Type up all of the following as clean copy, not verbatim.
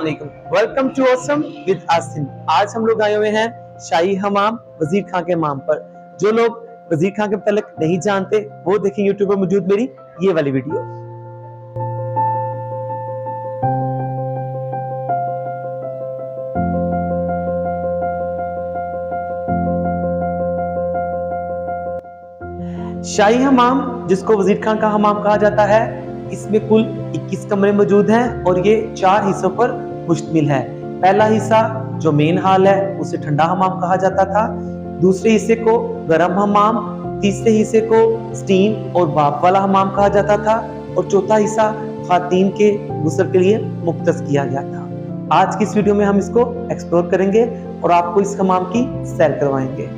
अस्सलाम welcome to awesome with Asim. आज हम लोग आए हुए हैं शाही हमाम वजीर खां के हमाम पर। जो लोग वजीर खां के मतलब नहीं जानते वो देखें यूट्यूब पर मौजूद मेरी ये वाली वीडियो। शाही हमाम जिसको वजीर खां का हमाम कहा जाता है, इसमें कुल 21 कमरे मौजूद हैं और ये 4 हिस्सों पर मुश्तमिल है। पहला हिस्सा जो मेन हॉल है उसे ठंडा हमाम कहा जाता था, दूसरे हिस्से को गर्म हमाम, तीसरे हिस्से को स्टीम और भाप वाला हमाम कहा जाता था और चौथा हिस्सा खातीन के गुस्ल के लिए मुख्तस किया गया था। आज की इस वीडियो में हम इसको एक्सप्लोर करेंगे और आपको इस हमाम की सैर करवाएंगे।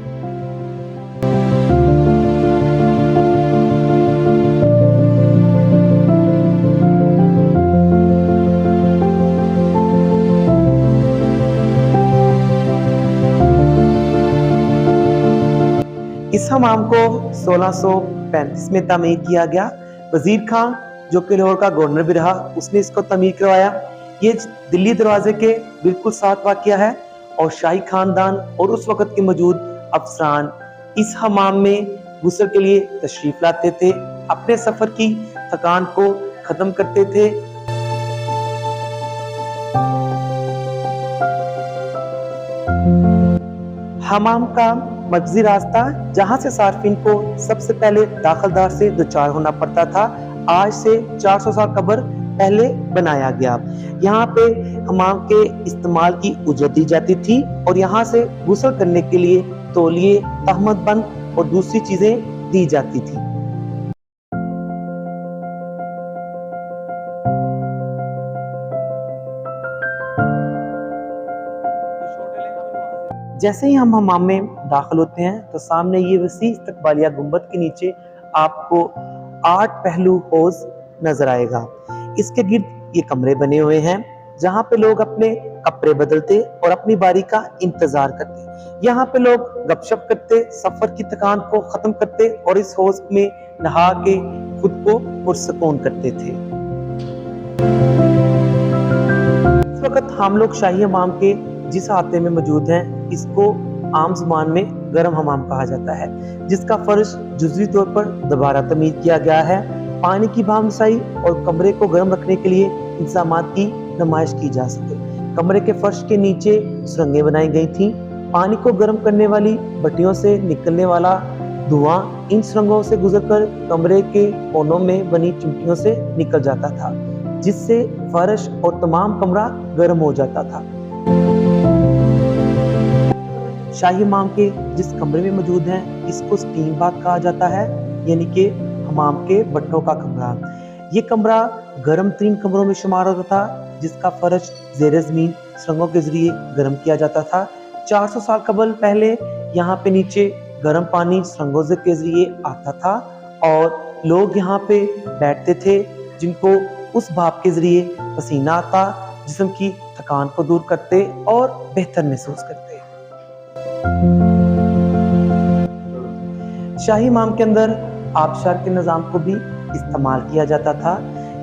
इस हमाम को 1635 में तामीर किया गया। वजीर खां जो कि लाहौर का गवर्नर भी रहा, उसने इसको तामीर करवाया। ये दिल्ली दरवाजे के बिल्कुल साथ वाक़या है और शाही खानदान और उस वक्त के मौजूद अफसरान इस हमाम में गुस्ल के लिए तशरीफ लाते थे, अपने सफर की थकान को खत्म करते थे। हमाम का मर्कजी रास्ता जहां से सार्फिन को सबसे पहले दाखिलदार से दुचार होना पड़ता था, आज से 400 साल कबल पहले बनाया गया। यहाँ पे हमाम के इस्तेमाल की उजरत दी जाती थी और यहाँ से गुस्ल करने के लिए तौलिए, तहमत बंद और दूसरी चीजें दी जाती थी। जैसे ही हम हमाम में दाखिल होते हैं तो सामने ये वसी इस्तकबालिया गुंबद के नीचे आपको 8 पहलू हौज नजर आएगा। इसके गिर्द ये कमरे बने हुए हैं जहाँ पे लोग अपने कपड़े बदलते और अपनी बारी का इंतजार करते। यहाँ पे लोग गपशप करते, सफर की थकान को खत्म करते और इस हौज में नहा के खुद को पुरसकून करते थे। इस वक्त हम लोग शाही हमाम के जिस हाते में मौजूद हैं, इसको आम जुबान में गर्म हमाम कहा जाता है, जिसका फर्श जुज़वी तौर पर दोबारा तमीर किया गया है। पानी की भामसाई और कमरे को गर्म रखने के लिए इंतजामात की नुमाइश की जा सके। कमरे के फर्श के नीचे सुरंगें बनाई गई थी। पानी को गर्म करने वाली भट्टियों से निकलने वाला धुआं इन सुरंगों से गुजरकर कमरे के कोनों में बनी चिमटियों से निकल जाता था, जिससे फर्श और तमाम कमरा गर्म हो जाता था। शाही हमाम के जिस कमरे में मौजूद हैं, इसको स्टीम बाथ कहा जाता है, यानी कि हमाम के भट्टों का कमरा। ये कमरा गर्म तरीन कमरों में शुमार होता था, जिसका फर्श ज़ेरे ज़मीन सुरंगों के जरिए गर्म किया जाता था। 400 साल कबल पहले यहाँ पे नीचे गर्म पानी सुरंगों के जरिए आता था और लोग यहाँ पे बैठते थे, जिनको उस भाप के जरिए पसीना आता, जिस्म की थकान को दूर करते और बेहतर महसूस करते। शाही हमाम के अंदर आबशार के निज़ाम को भी इस्तेमाल किया जाता था।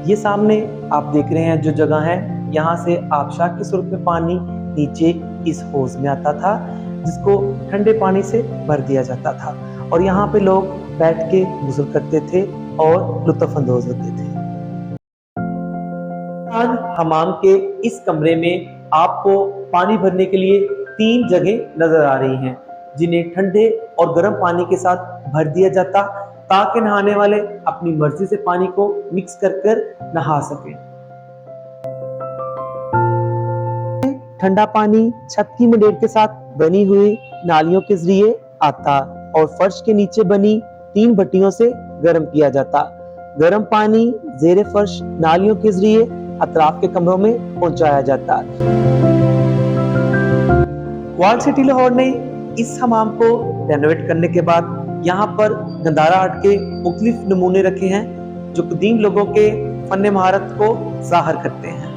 ये सामने आप देख रहे हैं जो जगह है, यहाँ से आबशार की सूरत में पानी नीचे इस हौज में आता था, जिसको ठंडे पानी से भर दिया जाता था और यहाँ पे लोग बैठ के गुस्ल करते थे और लुत्फ अंदोज होते थे। हमाम के इस कमरे में आपको पानी भरने के लिए 3 जगह नजर आ रही हैं, जिन्हें ठंडे और गर्म पानी के साथ भर दिया जाता, ताकि नहाने वाले अपनी मर्जी से पानी को मिक्स कर नहा सकें। ठंडा पानी छत की मुंडेर के साथ बनी हुई नालियों के जरिए आता और फर्श के नीचे बनी 3 भट्टियों से गर्म किया जाता। गर्म पानी जेरे फर्श नालियों के जरिए अतराफ के कमरों में पहुंचाया जाता। वॉल सिटी लाहौर ने इस हमाम को रेनोवेट करने के बाद यहाँ पर गंदारा आर्ट के मुख्तलिफ नमूने रखे हैं, जो कदीम लोगों के फन महारत को जाहिर करते हैं।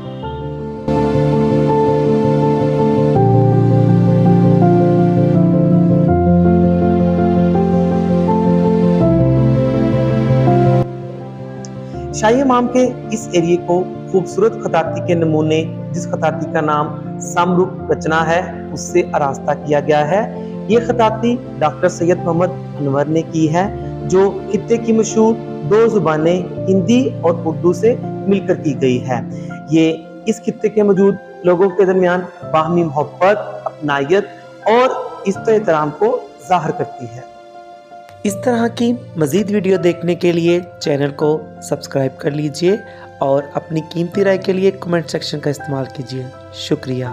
शाही हमाम के इस एरिया को खूबसूरत खताती के नमूने, जिस खताती का नाम समरूप रचना है, उससे आरास्ता किया गया है। ये खताती डॉक्टर सैयद मोहम्मद अनवर ने की है, जो खित्ते की मशहूर 2 ज़ुबानें हिंदी और उर्दू से मिलकर की गई है। ये इस खित्ते के मौजूद लोगों के दरमियान बाहमी मोहब्बत, अपनायत और इज़्ज़त-ए-एहतराम को ज़ाहिर करती है। इस तरह की मज़ीद वीडियो देखने के लिए चैनल को सब्सक्राइब कर लीजिए और अपनी कीमती राय के लिए कमेंट सेक्शन का इस्तेमाल कीजिए। शुक्रिया।